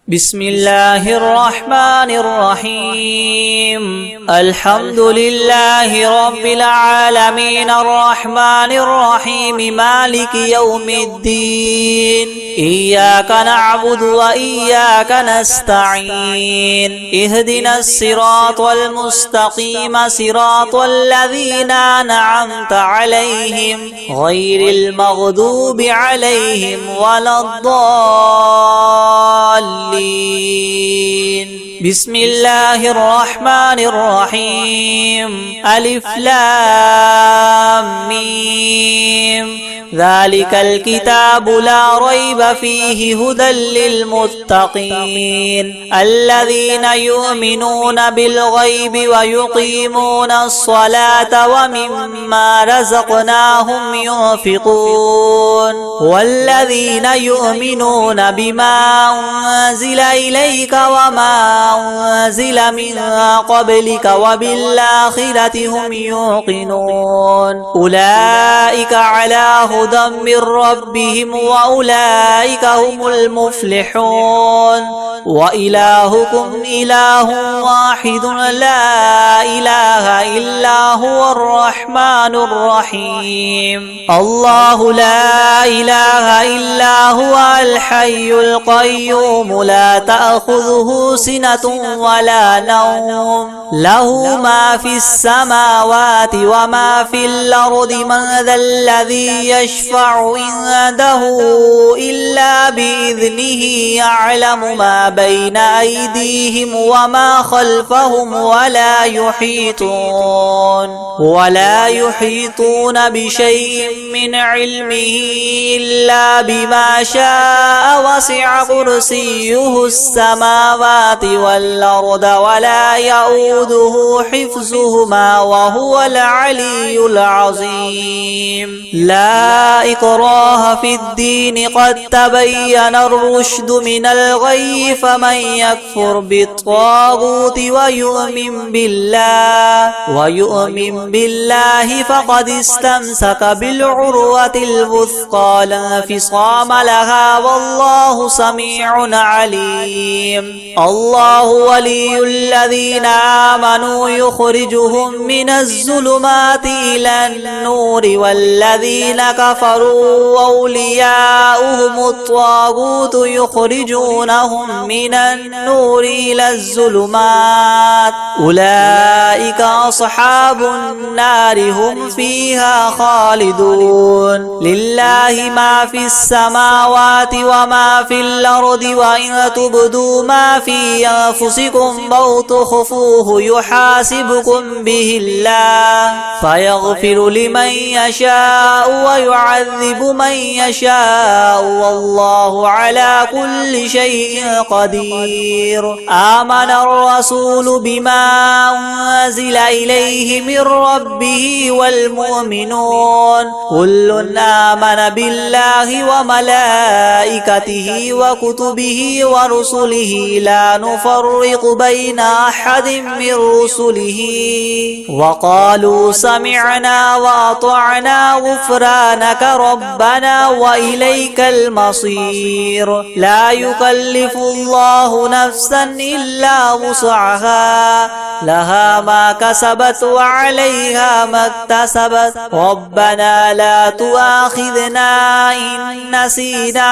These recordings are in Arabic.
بسم الله الرحمن الرحيم. الحمد لله رب العالمين الرحمن الرحيم مالك يوم الدين. إياك نعبد وإياك نستعين. اهدنا الصراط المستقيم صراط الذين أنعمت عليهم غير المغضوب عليهم ولا الضالين. بسم الله الرحمن الرحيم. ألف لام ميم. ذلك الكتاب لا ريب فيه هدى للمتقين الذين يؤمنون بالغيب ويقيمون الصلاة ومما رزقناهم ينفقون والذين يؤمنون بما أنزل إليك وما أنزل من قبلك وبالآخرة هم يوقنون أولئك على هدى من ربهم وأولئك هم المفلحون. وإلهكم إله واحد لا إله إلا هو الرحمن الرحيم. الله لا إله إلا هو الحي القيوم لا تأخذه سنة ولا نوم له ما في السماوات وما في الأرض. من ذا الذي يشفع عنده إلا بإذنه يعلم ما بين أيديهم وما خلفهم ولا يحيطون بشيء من علمه إلا بما شاء. وسع كرسيه السماوات والأرض ولا يؤوده حفظهما وهو العلي العظيم. لا إكراه في الدين قد تبين الرشد من الغي. فمن يكفر بالطاغوت ويؤمن بالله فقد استمسك بالعروة الوثقى لا انفصام لها والله سميع عليم. الله ولي الذين آمنوا يخرجهم من الظلمات إلى النور والذين كفروا أولياؤهم الطاغوت يخرجونهم من النور إلى الظلمات. أولئك أصحاب النار هم فيها خالدون. لله ما في السماوات وما في الأرض وإن تبدوا ما في أنفسكم أو تخفوه يحاسبكم به الله فيغفر لمن يشاء ويعذب من يشاء والله على كل شيء قدير. آمن الرسول بما أنزل إليه من ربه والمؤمنون كل آمن بالله وملائكته وكتبه ورسله لا نفرق بين أحد من رسله وقالوا سمعنا وأطعنا غفرانك ربنا وإليك المصير. لا يكلف الله نفسا إلا وسعها لها ما كسبت وعليها ما اكتسبت. ربنا لا تؤاخذنا إن نسينا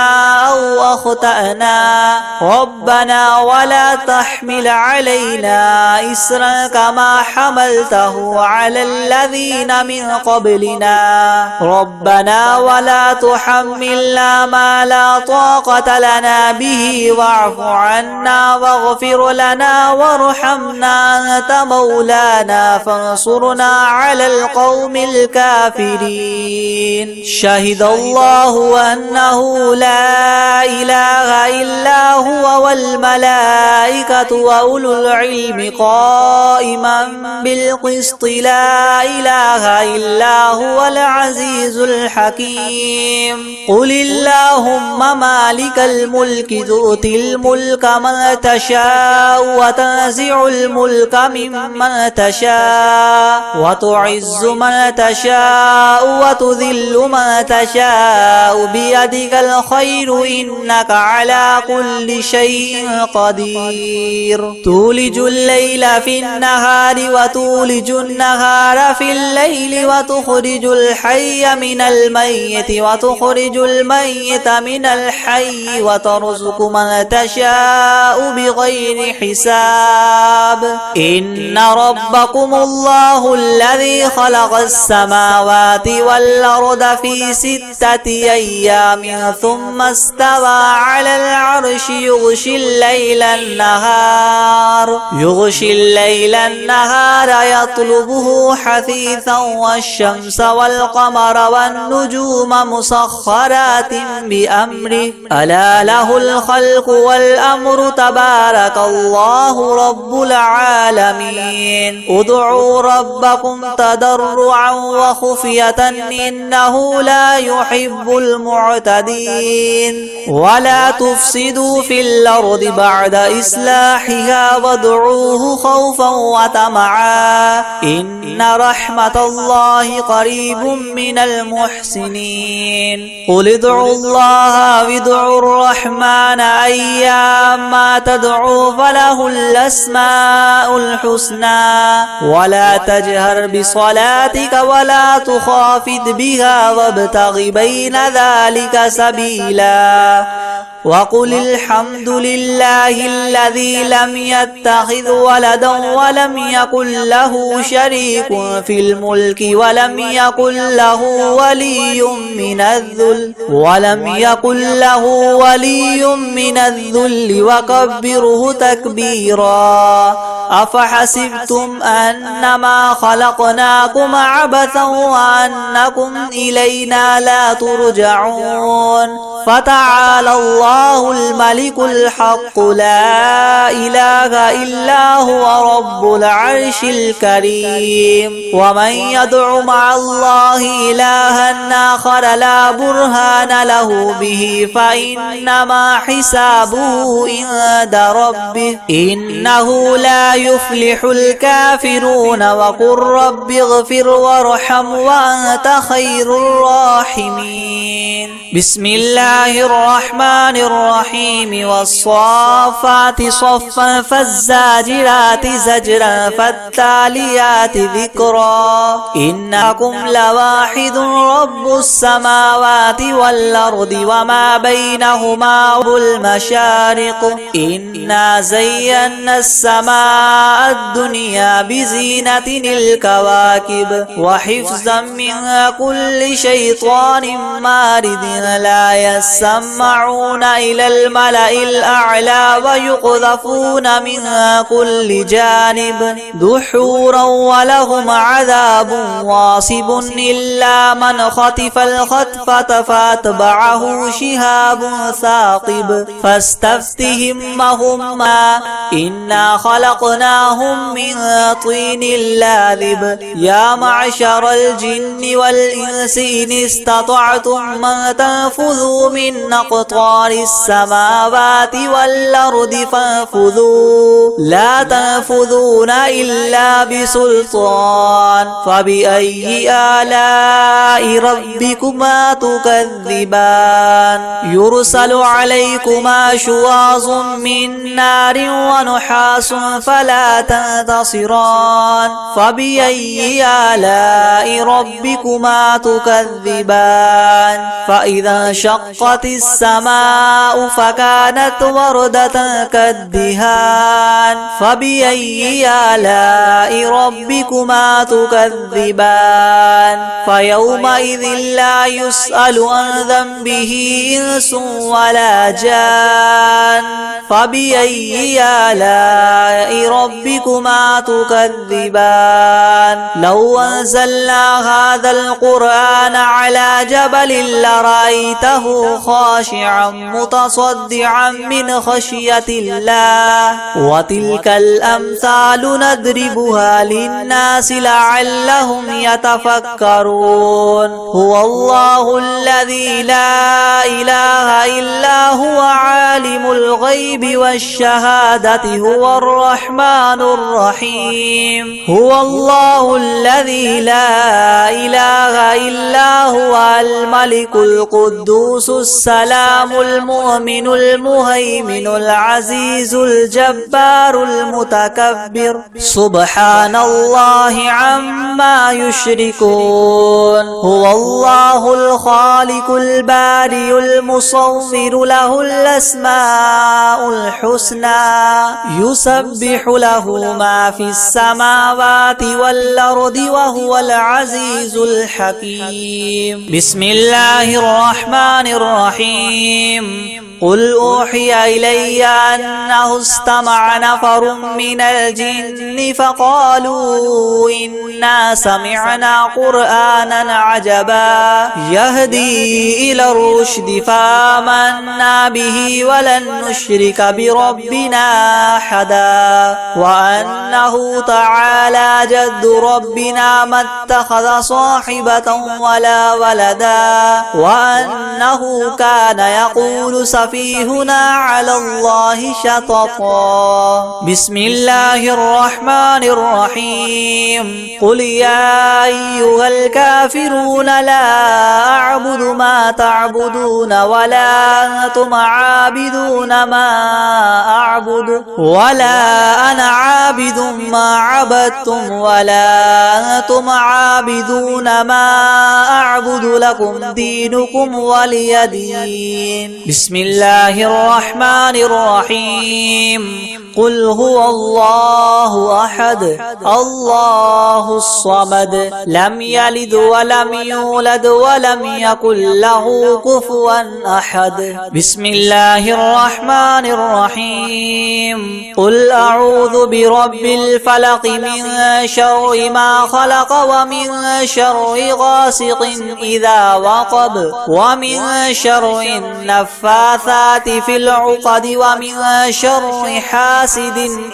أو أخطأنا ربنا ولا تحمل علينا إسرا كما حملته على الذين من قبلنا ربنا ولا تحملنا ما لا طاقة لنا به واعف عنا واغفر لنا وارحمنا أنت مولانا فانصرنا على القوم الكافرين. شهد الله أنه لا إله إلا هو والملائكة وأولو العلم قائما بالقسط لا إله إلا هو العزيز الحكيم. قل اللهم مالك الملك تؤتي الملك من تشاء وتنزع الملك ممن تشاء وتعز من تشاء وتذل من تشاء بيدك الخير إنك على كل شيء شيء قدير تولج الليل في النهار وتولج النهار في الليل وتخرج الحي من الميت وتخرج الميت من الحي وترزق من تشاء بغير حساب إن ربكم الله الذي خلق السماوات والأرض في 6 أيام ثم استوى على العرش يغشي الليل النهار يطلبه حثيثا والشمس والقمر والنجوم مسخرات بأمره ألا له الخلق والأمر تبارك الله رب العالمين ادعوا ربكم تضرعا وخفية إنه لا يحب المعتدين ولا تفسدوا في الأرض بعد إصلاحها وادعوه خوفا وطمعا إن رحمة الله قريب من المحسنين قل ادعوا الله وادعوا الرحمن أيما تدعوا فله الأسماء الحسنى ولا تجهر بصلاتك ولا تخافت بها وابتغ بين ذلك سبيلا وقل الحمد لله الذي لم يتخذ ولدا ولم يكن له شريك في الملك ولم يكن له ولي من الذل وكبره تكبيرا أفحسبتم أنما خلقناكم عبثا وأنكم إلينا لا ترجعون فتعالى الله الملك الحق لا إله إلا هو رب العرش الكريم ومن يدع مع الله إلها آخر لا برهان له به فإنما حسابه عند ربه إنه لا يفلح الكافرون وقل رب اغفر وارحم وأنت خير الراحمين بسم الله الرحمن الرحيم والصافات صفا فالزاجرات زجرا فالتاليات ذكرا إنكم لواحد رب السماوات والأرض وما بينهما المشارق إنا زينا السماء الدنيا بزينة الكواكب وحفظا من كل شيطان مارد لا يسمعون إلى الملأ الأعلى ويقذفون من كل جانب دحورا ولهم عذاب واصب إلا من خطف الخطفة فاتبعه شهاب ثاقب فاستفتهم وهما إنا خلقناهم من طين لاذب يا معشر الجن والإنس إن استطعتم من تنفذوا من أقطار السماوات والأرض فانفذوا لا تنفذون إلا بسلطان فبأي آلاء ربكما تكذبان يرسل عليكما شواظ من نار ونحاس فلا تنتصران فبأي آلاء ربكما تكذبان فإذا انشقت السماء فكانت وردة كالدهان فبأي آلاء ربكما تكذبان فيومئذ لا يسأل عن ذنبه إنس ولا جان فبأي آلاء ربكما تكذبان لو أنزلنا هذا القرآن على جبل لرأيته خاشعا متصدعا من خشية الله وتلك الأمثال نضربها للناس لعلهم يتفكرون هو الله الذي لا إله إلا هو عالم الغيب الغيب والشهادة هو الرحمن الرحيم. هو الله الذي لا إله إلا هو الملك القدوس السلام المؤمن المهيمن العزيز الجبار المتكبر سبحان الله عما يشركون. هو الله الخالق البارئ المصور له الأسماء الحسنى يسبح له ما في السماوات والأرض وهو العزيز الحكيم. بسم الله الرحمن الرحيم. قل أوحي إلي أنه استمع نفر من الجن فقالوا إنا سمعنا قرآنا عجبا يهدي إلى الرشد فآمنا به ولن نشرك بربنا أحدا وأنه تعالى جد ربنا ما اتخذ صاحبة ولا ولدا وأنه كان يقول سفيهنا على الله شططا. بسم الله الرحمن الرحيم. قل يا أيها الكافرون لا أعبد ما تعبدون ولا أنتم عابدون ما أعبد ولا أنا عابد ما عبدتم ولا أنتم عابدون ما أعبد لكم دينكم ولي دين. بسم الله الرحمن الرحيم. قل هو الله أحد الله الصمد لم يلد ولم يولد ولم يكن له كفوا أحد. بسم الله الرحمن الرحيم. قل أعوذ برب الفلق من شر ما خلق ومن شر غاسق إذا وقب ومن شر النفاثات في العقد ومن شر حاسد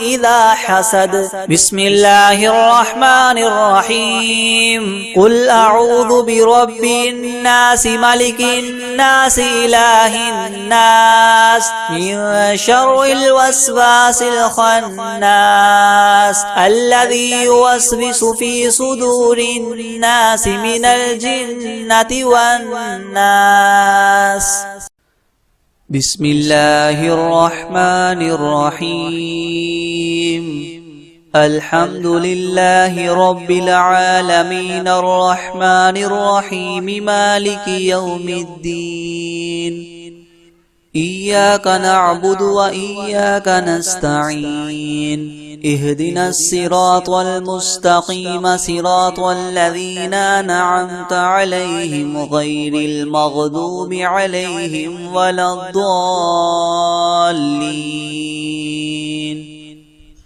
إذا حسد. بسم الله الرحمن الرحيم. قل أعوذ برب الناس ملك الناس إله الناس من شر الوسواس الخناس الذي يوسوس في صدور الناس من الجنة والناس. بسم الله الرحمن الرحيم. الحمد لله رب العالمين الرحمن الرحيم مالك يوم الدين. إياك نعبد وإياك نستعين. اهدنا الصراط المستقيم صراط الذين أنعمت عليهم غير المغضوب عليهم ولا الضالين.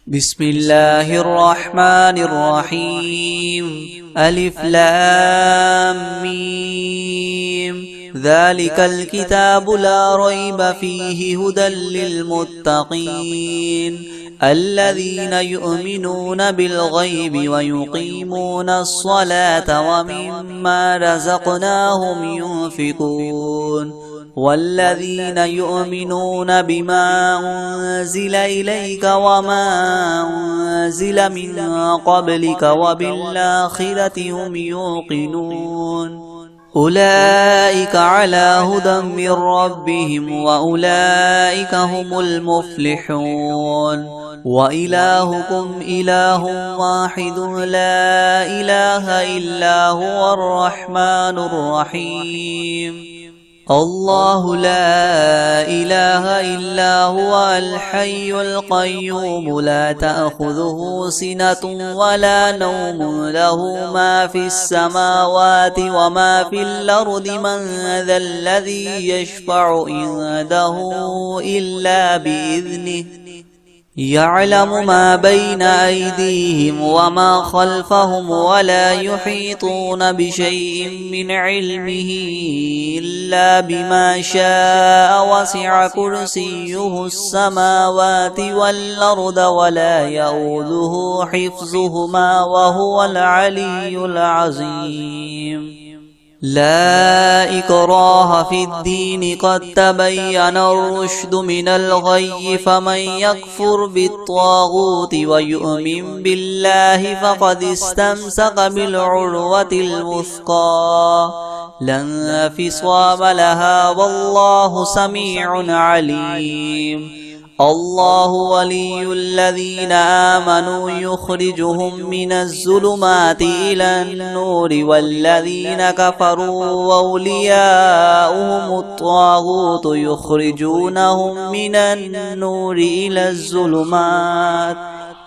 بسم الله الرحمن الرحيم. ألف لام ميم. ذلك الكتاب لا ريب فيه هدى للمتقين الذين يؤمنون بالغيب ويقيمون الصلاة ومما رزقناهم ينفقون والذين يؤمنون بما أنزل إليك وما أنزل من قبلك وبالآخرة هم يوقنون أولئك على هدى من ربهم وأولئك هم المفلحون. وإلهكم إله واحد لا إله إلا هو الرحمن الرحيم. الله لا إله إلا هو الحي القيوم لا تأخذه سنة ولا نوم له ما في السماوات وما في الأرض من ذا الذي يشفع عنده إلا بإذنه يعلم ما بين أيديهم وما خلفهم ولا يحيطون بشيء من علمه إلا بما شاء وسع كرسيه السماوات والأرض ولا يؤوده حفظهما وهو العلي العظيم. لا إكراه في الدين قد تبين الرشد من الغي فمن يكفر بالطاغوت ويؤمن بالله فقد استمسك بالعروة الوثقى لا انفصام لها والله سميع عليم الله ولي الذين آمنوا يخرجهم من الظلمات إلى النور والذين كفروا أولياؤهم الطاغوت يخرجونهم من النور إلى الظلمات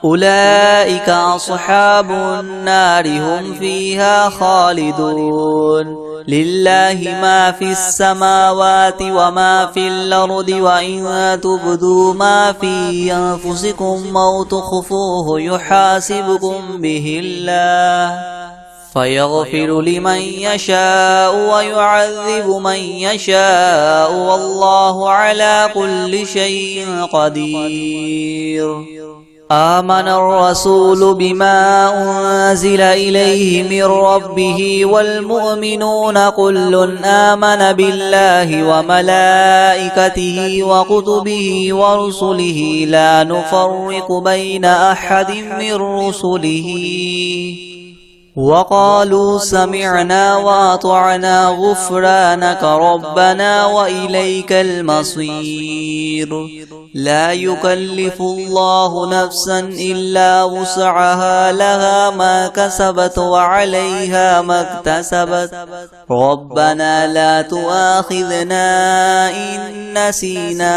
أولئك أصحاب النار هم فيها خالدون لله ما في السماوات وما في الأرض وإن تبدوا ما في أنفسكم أو تخفوه يحاسبكم به الله فيغفر لمن يشاء ويعذب من يشاء والله على كل شيء قدير آمن الرسول بما أنزل إليه من ربه والمؤمنون كل آمن بالله وملائكته وكتبه ورسله لا نفرق بين أحد من رسله وقالوا سمعنا وأطعنا غفرانك ربنا وإليك المصير لا يكلف الله نفسا إلا وسعها لها ما كسبت وعليها ما اكتسبت ربنا لا تؤاخذنا إن نسينا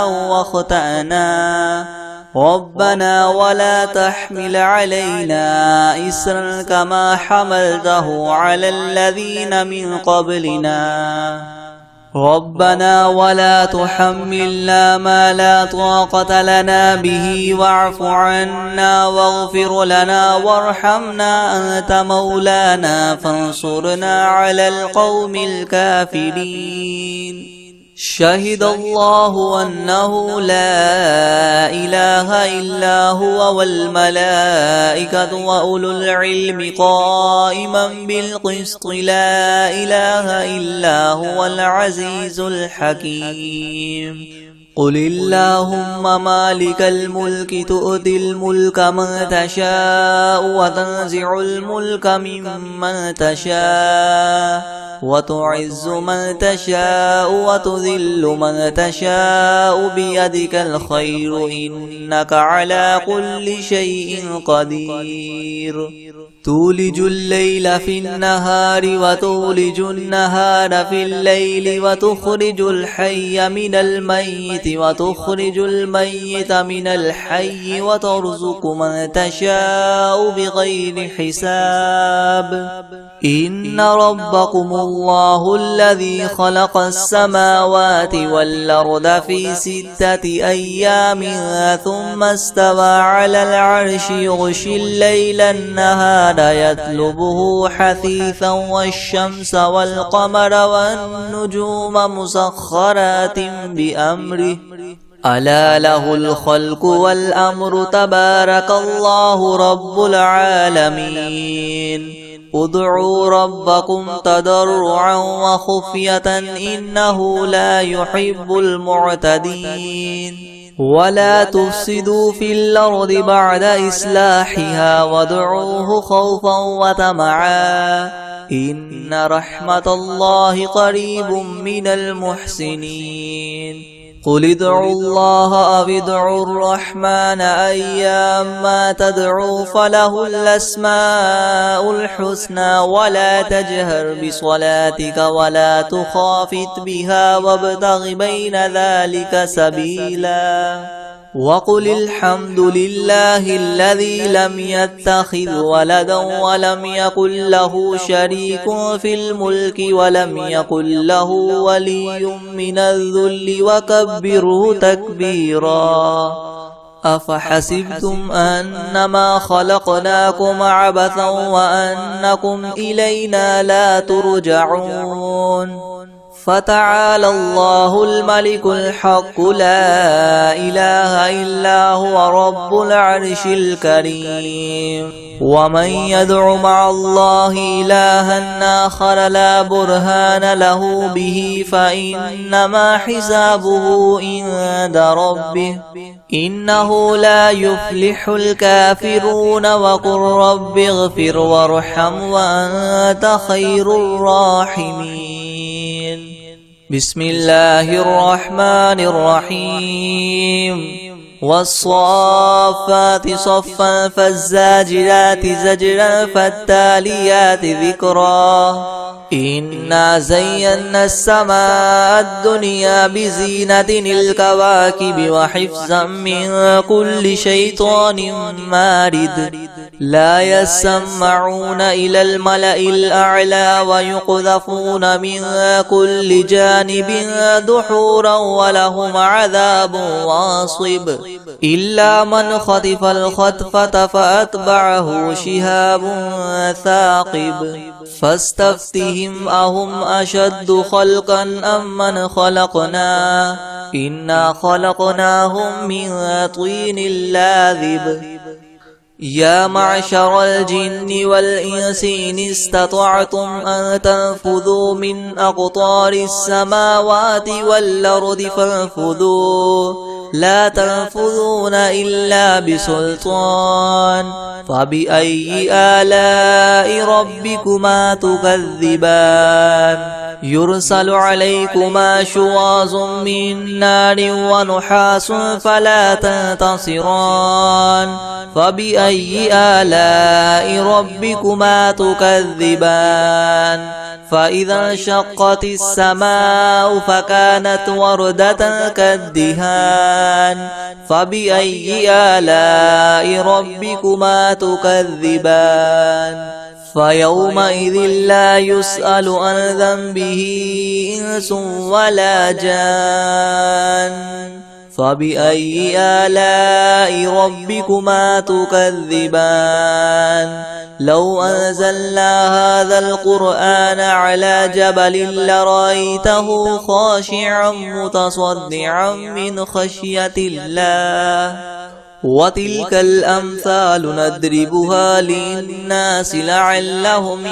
أو أخطأنا ربنا ولا تحمل علينا إسرا كما حملته على الذين من قبلنا ربنا ولا تحملنا ما لا طاقة لنا به واعف عنا واغفر لنا وارحمنا أنت مولانا فانصرنا على القوم الكافرين شهد الله أنه لا إله إلا هو والملائكة وأولو العلم قائما بالقسط لا إله إلا هو العزيز الحكيم قل اللهم مالك الملك تؤتي الملك من تشاء وتنزع الملك ممن تشاء وتعز من تشاء وتذل من تشاء بيدك الخير إنك على كل شيء قدير تولج الليل في النهار وتولج النهار في الليل وتخرج الحي من الميت وتخرج الميت من الحي وترزق من تشاء بغير حساب إن ربكم الله الذي خلق السماوات والأرض في 6 أيام ثم استوى على العرش يغشي الليل النهار يطلبه حثيثا والشمس والقمر والنجوم مسخرات بأمره ألا له الخلق والأمر تبارك الله رب العالمين ادعوا ربكم تضرعا وخفية إنه لا يحب المعتدين ولا تفسدوا في الأرض بعد إصلاحها وادعوه خوفا وطمعا إن رحمة الله قريب من المحسنين قل ادعوا الله أو ادعوا الرحمن أيما تدعوا فله الأسماء الحسنى ولا تجهر بصلاتك ولا تخافت بها وابتغ بين ذلك سبيلا وقل الحمد لله الذي لم يتخذ ولدا ولم يكن له شريك في الملك ولم يكن له ولي من الذل وكبره تكبيرا أفحسبتم أنما خلقناكم عبثا وأنكم إلينا لا ترجعون فتعالى الله الملك الحق لا إله إلا هو رب العرش الكريم. ومن يدع مع الله إلها آخر لا برهان له به فإنما حسابه عند ربه إنه لا يفلح الكافرون. وقل رب اغفر وارحم وأنت خير الراحمين. بسم الله الرحمن الرحيم. والصافات صفا فالزاجرات زجرا فالتاليات ذكرا. إنا زينا السماء الدنيا بزينة الكواكب وحفظا من كل شيطان مارد. لا يسمعون إلى الملأ الأعلى ويقذفون من كل جانب دحورا ولهم عذاب واصب. إلا من خطف الخطفة فأتبعه شهاب ثاقب. فاستفتهم أهم أشد خلقا أم من خلقنا إنا خلقناهم من طين لاذب. يا معشر الجن والإنس إن استطعتم أن تنفذوا من أقطار السماوات والأرض فانفذوا لا تنفذون إلا بسلطان. فبأي آلاء ربكما تكذبان. يرسل عليكما شواظ من نار ونحاس فلا تنتصران. فبأي آلاء ربكما تكذبان. فإذا انشقت السماء فكانت وردة كالدهان. فبأي آلاء ربكما تكذبان. فيومئذ لا يسأل عن ذنبه إنس ولا جان. فبأي آلاء ربكما تكذبان. لو أنزلنا هذا القرآن على جبل لرأيته خاشعا متصدعا من خشية الله. وتلك الأمثال نضربها للناس لعلهم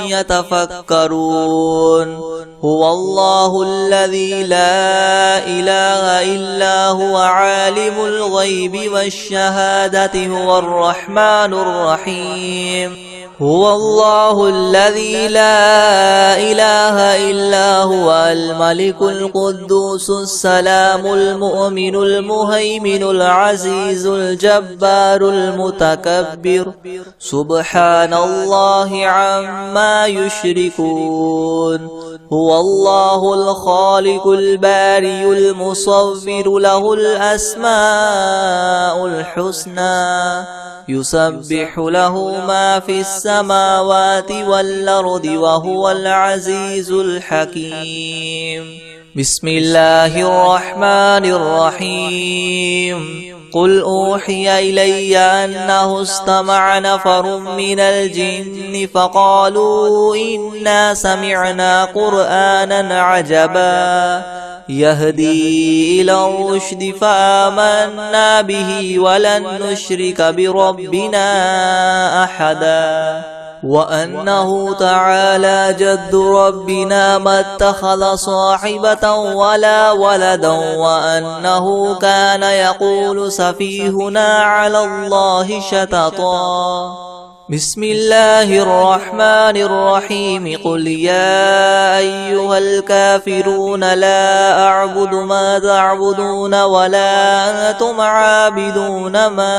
يتفكرون. هو الله الذي لا إله إلا هو عالم الغيب والشهادة هو الرحمن الرحيم. هو الله الذي لا إله إلا هو الملك القدوس السلام المؤمن المهيمن العزيز الجبار المتكبر. سبحان الله عما يشركون. هو الله الخالق البارئ المصور له الأسماء الحسنى. يسبح له ما في السماوات والأرض وهو العزيز الحكيم. بسم الله الرحمن الرحيم. قل أوحي إلي أنه استمع نفر من الجن فقالوا إنا سمعنا قرآنا عجبا يهدي إلى الرشد فآمنا به ولن نشرك بربنا أحدا. وأنه تعالى جد ربنا ما اتخذ صاحبة ولا ولدا وأنه كان يقول سفيهنا على الله شططا. بسم الله الرحمن الرحيم. قل يا أيها الكافرون لا أعبد ما تعبدون ولا أنتم عابدون ما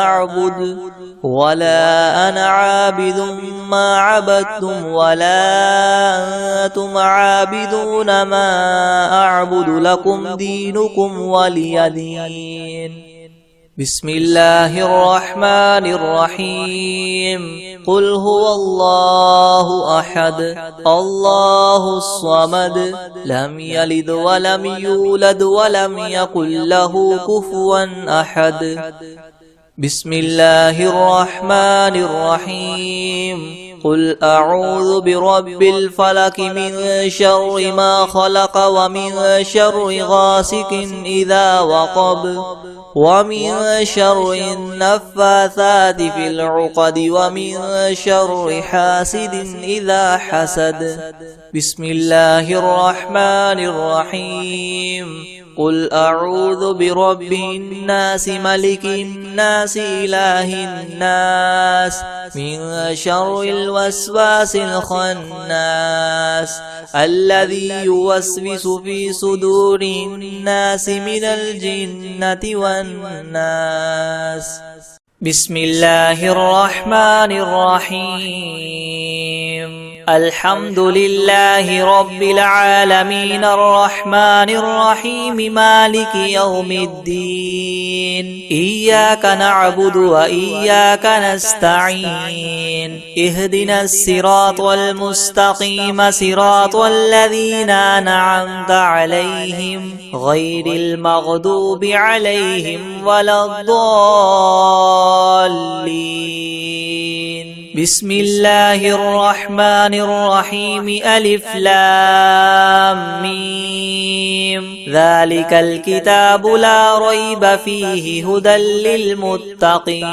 أعبد ولا أنا عابد ما عبدتم ولا أنتم عابدون ما أعبد لكم دينكم ولي دين. بسم الله الرحمن الرحيم. قل هو الله أحد الله الصمد لم يلد ولم يولد ولم يكن له كفوا أحد. بسم الله الرحمن الرحيم. قل أعوذ برب الفلق من شر ما خلق ومن شر غاسق إذا وقب ومن شر النفاثات في العقد ومن شر حاسد إذا حسد. بسم الله الرحمن الرحيم. قل أعوذ برب الناس ملك الناس إله الناس من شر الوسواس الخناس الذي يوسوس في صدور الناس من الجنة والناس. بسم الله الرحمن الرحيم. الحمد لله رب العالمين الرحمن الرحيم مالك يوم الدين. إياك نعبد وإياك نستعين. اهدنا الصراط المستقيم صراط الذين أنعمت عليهم غير المغضوب عليهم ولا الضالين. بسم الله الرحمن الرحيم. ألف لام ميم. ذلك الكتاب لا ريب فيه هدى للمتقين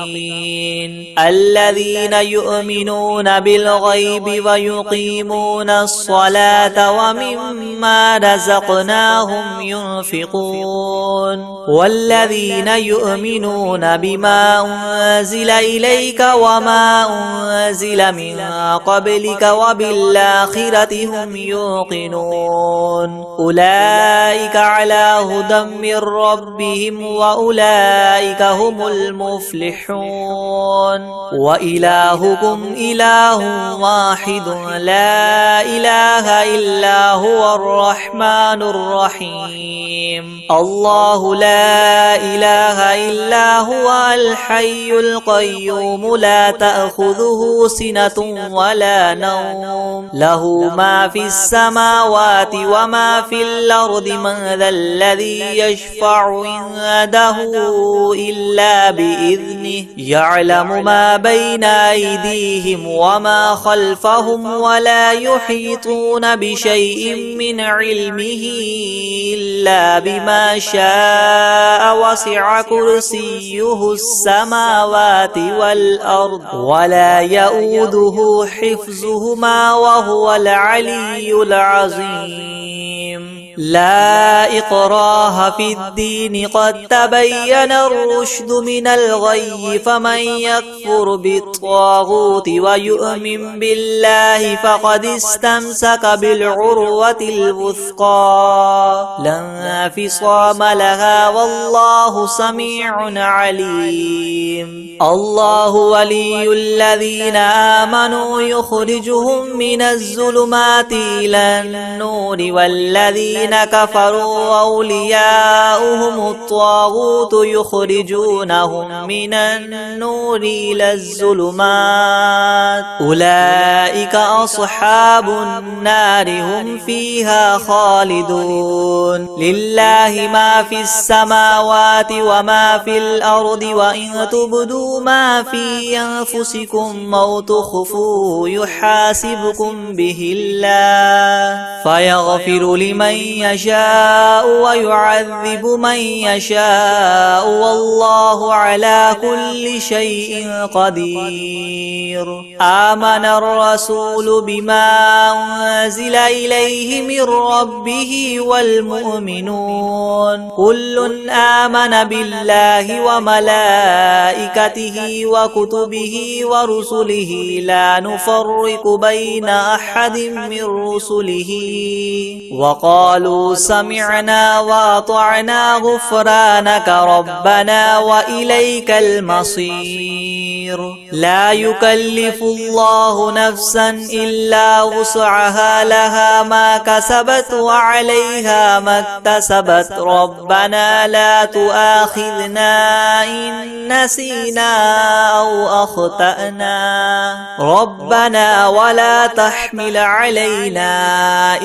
الذين يؤمنون بالغيب ويقيمون الصلاة ومما رزقناهم ينفقون والذين يؤمنون بما أنزل إليك وما أنزل من قبلك وبالآخرة هم يوقنون أولئك على هدى من ربهم وأولئك هم المفلحون. وإلهكم إله واحد لا إله إلا هو الرحمن الرحيم. الله لا إله إلا هو الحي القيوم لا تأخذه سنة ولا نوم له ما في السماوات وما في الأرض. من ذا الذي يشفع عنده إلا بإذنه يعلم ما بين أيديهم وما خلفهم ولا يحيطون بشيء من علمه إلا بما شاء وسع كرسيه السماوات والأرض ولا يؤوده حفظهما وهو العلي العظيم. لا إكراه في الدين قد تبين الرشد من الغي فمن يكفر بالطاغوت ويؤمن بالله فقد استمسك بالعروة الوثقى لا انفصام لها والله سميع عليم. الله ولي الذين آمنوا يخرجهم من الظلمات إلى النور والذين كفروا أولياؤهم الطاغوت يخرجونهم من النور إلى الظلمات أولئك أصحاب النار هم فيها خالدون. لله ما في السماوات وما في الأرض وإن تبدوا ما في أنفسكم أو تخفوه يحاسبكم به الله فيغفر لمن يشاء ويعذب من يشاء والله على كل شيء قدير. آمن الرسول بما أنزل إليه من ربه والمؤمنون كل آمن بالله وملائكته وكتبه ورسله لا نفرق بين أحد من رسله وقالوا سمعنا وأطعنا غفرانك ربنا وإليك المصير. لا يكلف الله نفسا إلا وسعها لها ما كسبت وعليها ما اكتسبت ربنا لا تؤاخذنا إن نسينا أو أخطأنا ربنا ولا تحمل علينا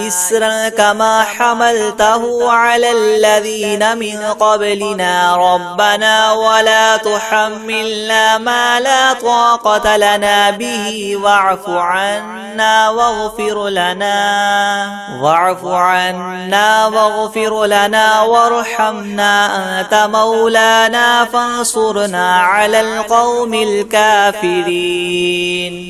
إسرا كما حملته على الذين من قبلنا ربنا ولا تحملنا ما لا طاقة لنا به واعف عنا واغفر لنا وارحمنا أنت مولانا فانصرنا على القوم الكافرين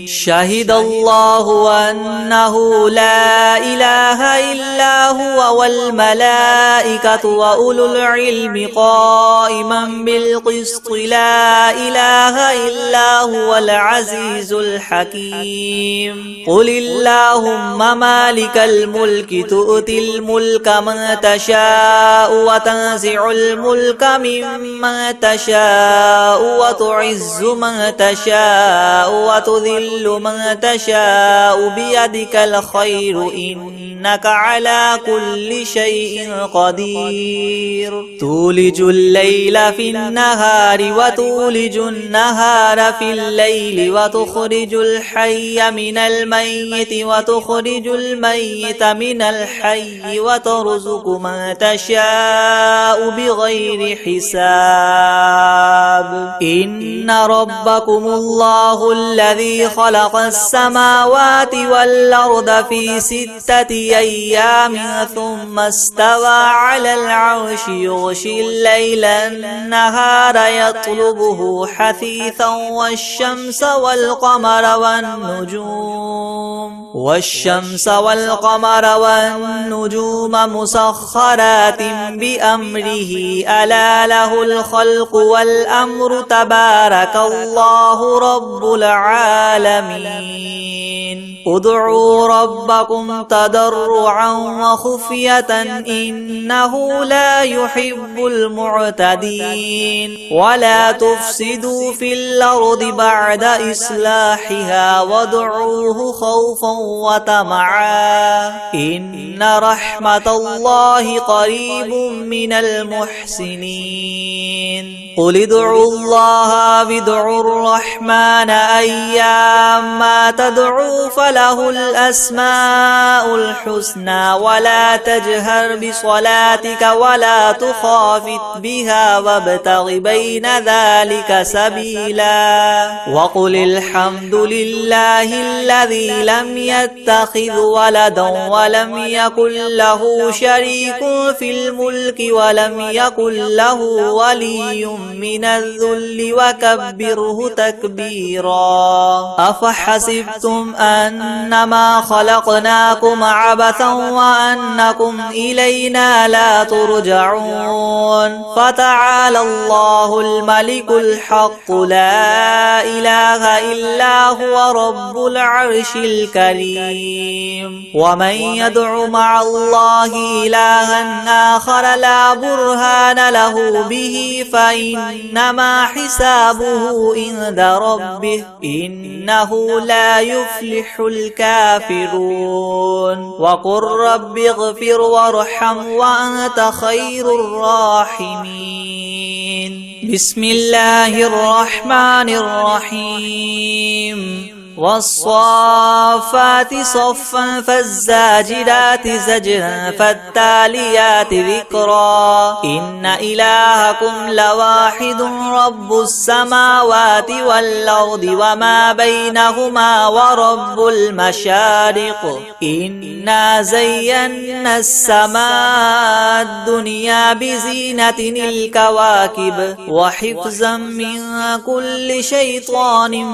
شهد الله أنه لا إله إلا هو والملائكة وأولو العلم قائما بالقسط لا إله إلا هو العزيز الحكيم قل اللهم مالك الملك تؤتي الملك من تشاء وتنزع الملك ممن تشاء وتعز من تشاء وتذل من تشاء بيدك الخير إنك على كل شيء قدير تولج الليل في النهار وتولج النهار في الليل وتخرج الحي من الميت وتخرج الميت من الحي وترزق من تشاء بغير حساب إن ربكم الله الذي خلق السماوات والأرض في 6 أيام ثم استوى على العرش يغشي الليل النهار يطلبه حثيثا والشمس والقمر والنجوم مسخرات بأمره ألا له الخلق والأمر تبارك الله رب العالمين ادعوا ربكم تضرعا وخفية إنه لا يحب المعتدين ولا تفسدوا في الأرض بعد إصلاحها وادعوه خوفا وطمعا إن رحمة الله قريب من المحسنين قل ادعوا الله وادعوا الرحمن أيما تدعوا فله الأسماء الحسنى ولا تجهر بصلاتك ولا تخافت بها وابتغ بين ذلك سبيلا وقل الحمد لله الذي لم يتخذ ولدا ولم يكن له شريك في الملك ولم يكن له ولي من الذل وكبره تكبيرا أفحسبتم أنما خلقناكم عبثا وأنكم إلينا لا ترجعون فتعالى الله الملك الحق لا إله إلا هو رب العرش الكريم ومن يدع مع الله إلها آخر لا برهان له به فإنما حسابه عند ربه إنه لا يفلح الكافرون وقل رب اغفر وارحم وأنت خير الراحمين بسم الله الرحمن الرحيم والصافات صفا فالزاجرات زجرا فالتاليات ذكرا إن إلهكم لواحد رب السماوات والأرض وما بينهما ورب المشارق إنا زينا السماء الدنيا بزينة الكواكب وحفظا من كل شيطان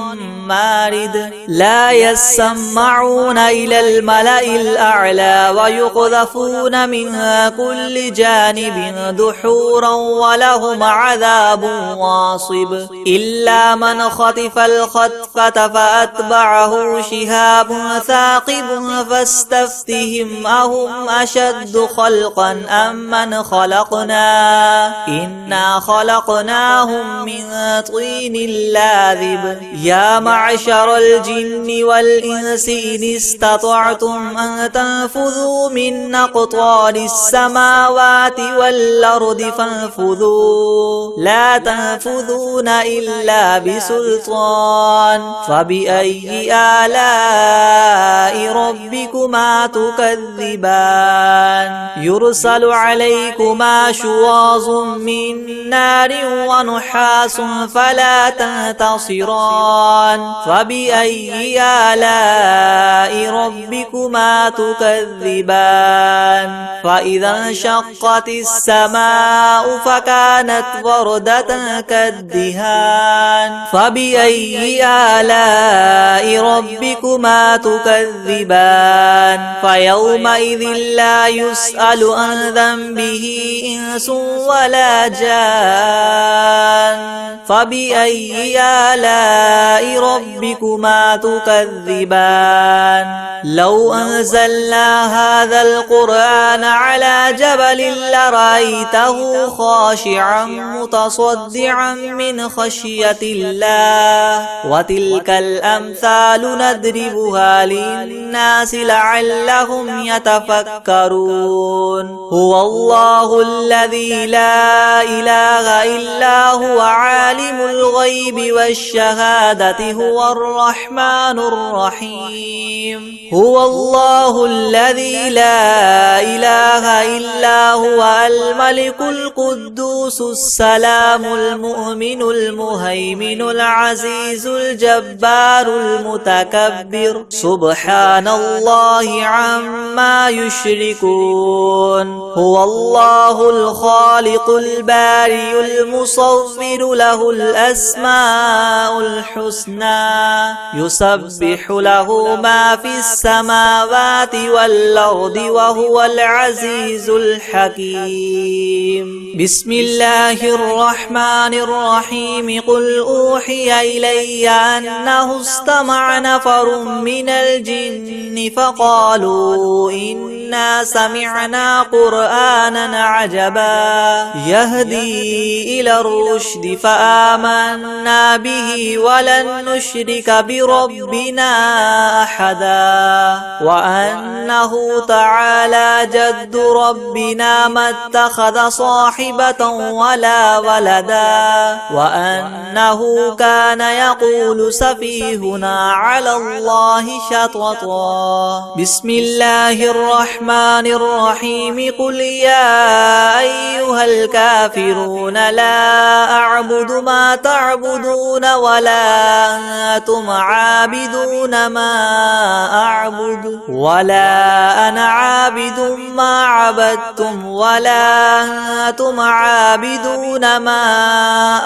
مارد لا يسمعون إلى الملأ الأعلى ويقذفون من كل جانب دحورا ولهم عذاب واصب إلا من خطف الخطفة فأتبعه شهاب ثاقب فاستفتهم أهم أشد خلقا أم من خلقنا إنا خلقناهم من طين لاذب يا معشر والجن والإنس إن استطعتم أن تنفذوا من أقطار السماوات والأرض فانفذوا لا تنفذون إلا بسلطان فبأي آلاء ربكما تكذبان يرسل عليكما شواظ من نار ونحاس فلا تنتصران فبأي آلاء ربكما تكذبان فإذا انشقت السماء فكانت وردة كالدهان فبأي آلاء ربكما تكذبان فيومئذ لا يسأل عن ذنبه إنس ولا جان فبأي آلاء ربكما تكذبان لو أنزلنا هذا القرآن على جبل لرأيته خاشعا متصدعا من خشية الله وتلك الأمثال نضربها للناس لعلهم يتفكرون هو الله الذي لا إله إلا هو عالم الغيب والشهادة هو الرحمن الرحيم هو الله الذي لا إله إلا هو الملك القدوس السلام المؤمن المهيمن العزيز الجبار المتكبر سبحان الله عما يشركون هو الله الخالق البارئ المصور له الأسماء الحسنى يسبح له ما في السماوات والأرض وهو العزيز الحكيم بسم الله الرحمن الرحيم قل أوحي إلي أنه استمع نفر من الجن فقالوا إنا سمعنا قرآنا عجبا يهدي إلى الرشد فآمنا به ولن نشرك بربنا أحدا وأنه تعالى جد ربنا ما اتخذ صاحبة ولا ولدا وأنه كان يقول سفيهنا على الله شططا بسم الله الرحمن الرحيم قل يا أيها الكافرون لا أعبد ما تعبدون ولا أنتم عابدون ما أعبد ولا أنا عابد ما عبدتم ولا أنتم عابدون ما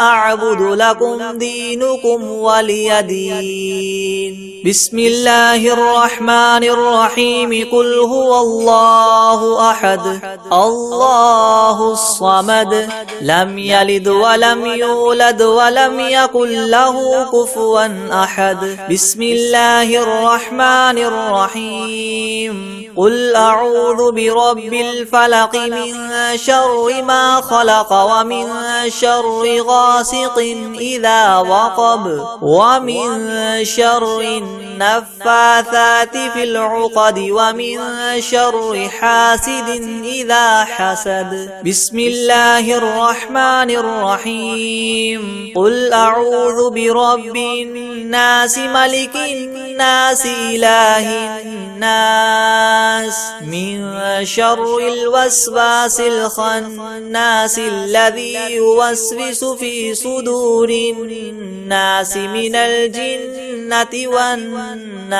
أعبد لكم دينكم ولي دين بسم الله الرحمن الرحيم قل هو الله أحد الله الصمد لم يلد ولم يولد ولم يكن له كفوا أحد بسم الله الرحمن الرحيم قل أعوذ برب الفلق من شر ما خلق ومن شر غاسق إذا وقب ومن شر النفاثات في العقد ومن شر حاسد إذا حسد بسم الله الرحمن الرحيم قل أعوذ برب الناس ملك الناس إله الناس من شر الوسواس الخناس الذي يوسوس في صدور الناس من الجنة والناس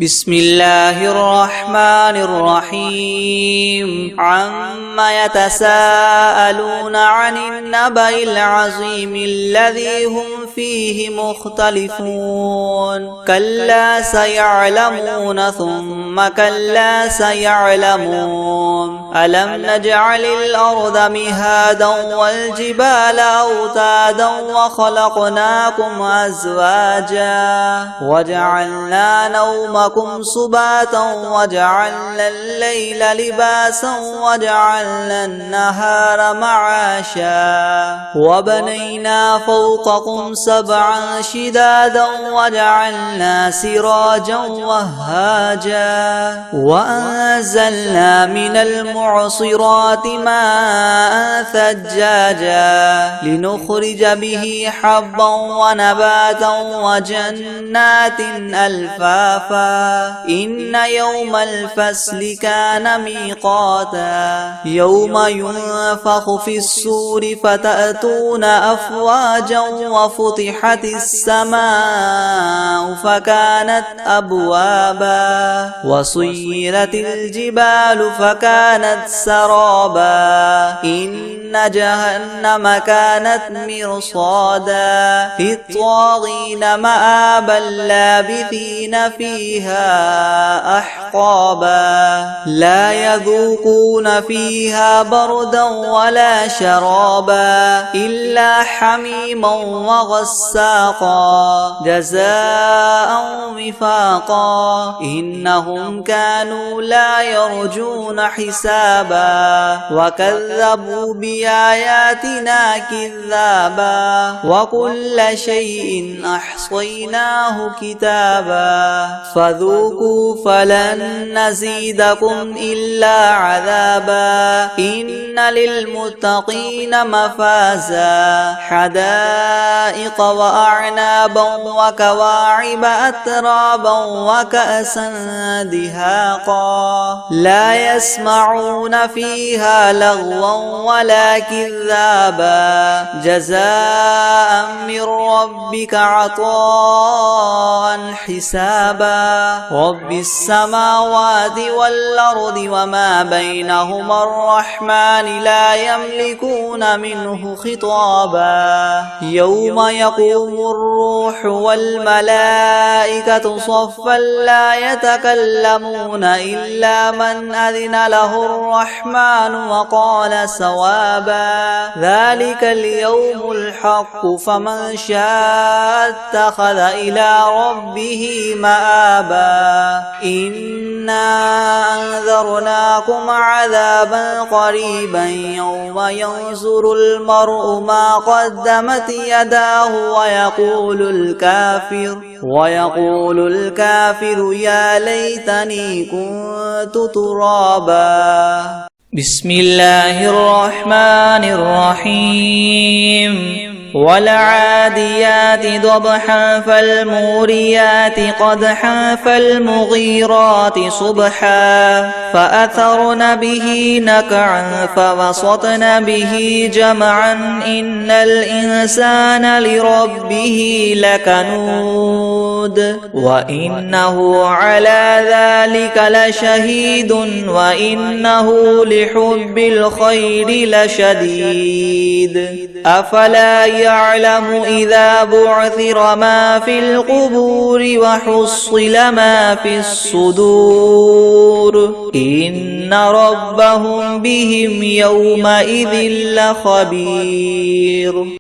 بسم الله الرحمن الرحيم عما يتساءلون عن النبأ العظيم الذي هم فيه مختلفون كلا سيعلمون ثم كلا سيعلمون ألم نجعل الأرض مهادا والجبال أوتادا وخلقناكم أزواجا وجعلنا نومكم سباتا وجعلنا الليل لباسا وجعلنا النهار معاشا وبنينا فوقكم سبعا شدادا وجعلنا سراجا وهاجا وأنزلنا من المعصرات ماء ثجاجا لنخرج به حبا ونباتا وجنات ألفافا إن يوم الفصل كان ميقاتا يوم ينفخ في الصور فتأتون أفواجا وفتحت السماء فكانت أبوابا وسيرت الجبال فكانت سرابا إن جهنم كانت مرصادا للطاغين مآبا لابثين فيها أحقابا لا يذوقون فيها بردا ولا شرابا إلا حميما وغساقا جزاء وفاقا إنهم كانوا لا يرجون حسابا وكذبوا بآياتنا كذابا وكل شيء أحصيناه كتابا فذوقوا فلن نزيدكم إلا عذابا إن للمتقين مفازا حدائق وأعنابا وكواعب أترابا وكأسا دهاقا لا يسمعون فيها لغوا ولا كذابا جزاء من ربك عطاء حسابا رب السماوات والأرض وما بينهما الرحمن لا يملكون منه خطابا يوم يقوم الروح والملائكة صفا لا يتكلمون إلا من أذن له الرحمن وقال صوابا ذلك اليوم الحق فمن شاء اتخذ إلى ربه مآبا إنا أنذرناكم عذابا قريبا يوم ينظر المرء ما قدمت يداه ويقول الكافر يا ليتني كنت ترابا بسم الله الرحمن الرحيم والعاديات ضبحا فالموريات قدحا فالمغيرات صبحا فأثرن به نقعا فوسطن به جمعا إن الإنسان لربه لكنود وإنه على ذلك لشهيد وإنه لحب الخير لشديد أفلا يعلم إذا بعثر ما في القبور وحصل ما في الصدور إن ربهم بهم يومئذ لخبير